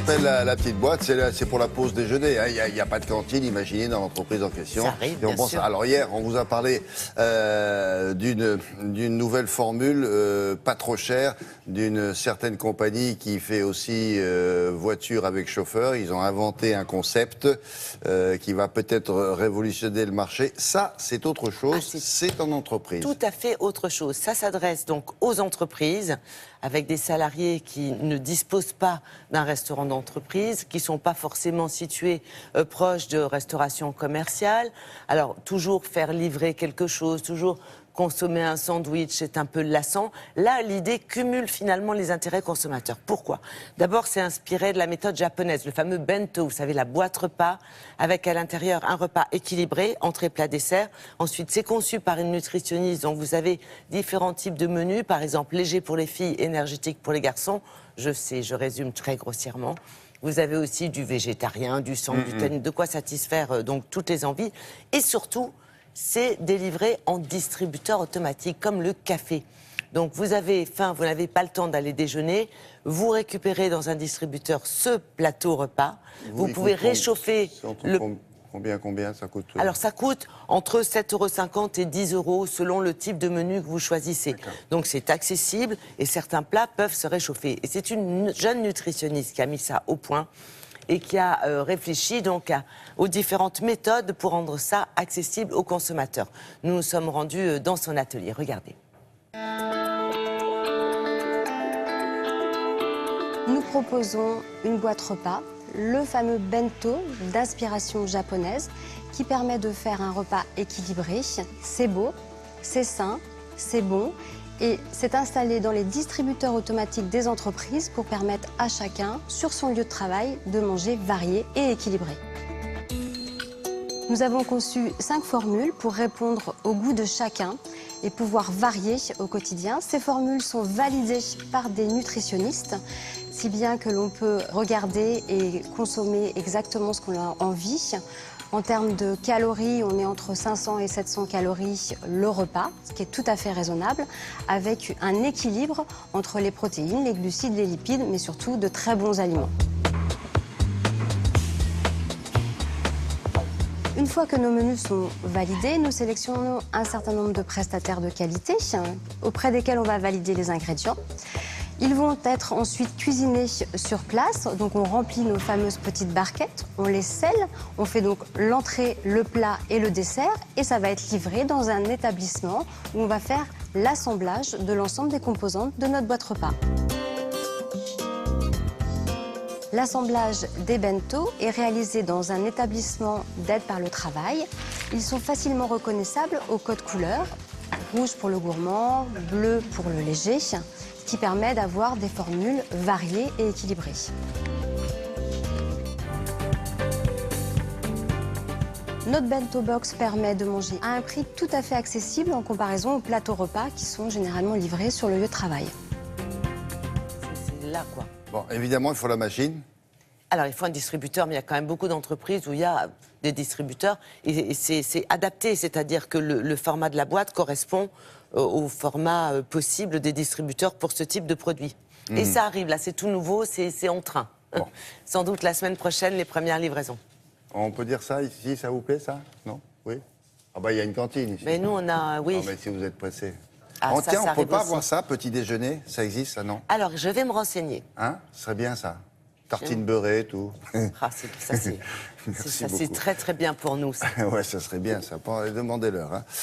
s'appelle la petite boîte, c'est pour la pause déjeuner. Hein. Il n'y a pas de cantine, imaginez, dans l'entreprise en question. Ça arrive, bien sûr. Alors hier, on vous a parlé d'une nouvelle formule, pas trop chère, d'une certaine compagnie qui fait aussi voiture avec chauffeur. Ils ont inventé un concept qui va peut-être révolutionner le marché. Ça, c'est autre chose, c'est en entreprise. Tout à fait autre chose. Ça s'adresse donc aux entreprises avec des salariés qui ne disposent pas d'un restaurant d'entreprise, qui ne sont pas forcément situés proches de restauration commerciale. Alors, toujours faire livrer quelque chose, toujours consommer un sandwich, c'est un peu lassant. Là, l'idée cumule finalement les intérêts consommateurs. Pourquoi ? D'abord, c'est inspiré de la méthode japonaise, le fameux bento, vous savez, la boîte repas, avec à l'intérieur un repas équilibré, entrée, plat, dessert. Ensuite, c'est conçu par une nutritionniste, donc vous avez différents types de menus, par exemple léger pour les filles, énergétique pour les garçons. Je sais, je résume très grossièrement. Vous avez aussi du végétarien, du sang, du tannin, de quoi satisfaire donc toutes les envies. Et surtout, c'est délivré en distributeur automatique, comme le café. Donc vous avez faim, vous n'avez pas le temps d'aller déjeuner, vous récupérez dans un distributeur ce plateau repas, vous pouvez réchauffer le... Combien ça coûte? Alors ça coûte entre 7,50 € et 10 € selon le type de menu que vous choisissez. Donc c'est accessible et certains plats peuvent se réchauffer. Et c'est une jeune nutritionniste qui a mis ça au point et qui a réfléchi donc aux différentes méthodes pour rendre ça accessible aux consommateurs. Nous nous sommes rendus dans son atelier. Regardez. Nous proposons une boîte repas, le fameux bento d'inspiration japonaise qui permet de faire un repas équilibré. C'est beau, c'est sain, c'est bon. Et c'est installé dans les distributeurs automatiques des entreprises pour permettre à chacun, sur son lieu de travail, de manger varié et équilibré. Nous avons conçu 5 formules pour répondre au goût de chacun et pouvoir varier au quotidien. Ces formules sont validées par des nutritionnistes, si bien que l'on peut regarder et consommer exactement ce qu'on a envie. En termes de calories, on est entre 500 et 700 calories le repas, ce qui est tout à fait raisonnable, avec un équilibre entre les protéines, les glucides, les lipides, mais surtout de très bons aliments. Une fois que nos menus sont validés, nous sélectionnons un certain nombre de prestataires de qualité auprès desquels on va valider les ingrédients. Ils vont être ensuite cuisinés sur place, donc on remplit nos fameuses petites barquettes, on les scelle, on fait donc l'entrée, le plat et le dessert, et ça va être livré dans un établissement où on va faire l'assemblage de l'ensemble des composantes de notre boîte repas. L'assemblage des bento est réalisé dans un établissement d'aide par le travail. Ils sont facilement reconnaissables au code couleur, rouge pour le gourmand, bleu pour le léger, qui permet d'avoir des formules variées et équilibrées. Notre bento box permet de manger à un prix tout à fait accessible en comparaison aux plateaux repas qui sont généralement livrés sur le lieu de travail. C'est là, quoi. Bon, évidemment, il faut la machine. Alors, il faut un distributeur, mais il y a quand même beaucoup d'entreprises où il y a des distributeurs. Et c'est adapté, c'est-à-dire que le format de la boîte correspond au format possible des distributeurs pour ce type de produit. Et ça arrive, là, c'est tout nouveau, c'est en train. Bon. Sans doute la semaine prochaine, les premières livraisons. On peut dire ça ici, ça vous plaît, ça? Non? Oui? Ah bah, il y a une cantine ici. Mais nous, on a, oui. Non, mais si vous êtes pressé. Ah, on ne peut pas aussi. avoir ça, petit déjeuner? Ça existe, ça, non? Alors, je vais me renseigner. Hein? Ce serait bien, ça. Tartine beurrée, tout. Ah, ça, c'est très, très bien pour nous, ça. Ouais, ça serait bien, ça. Demandez-leur. Hein.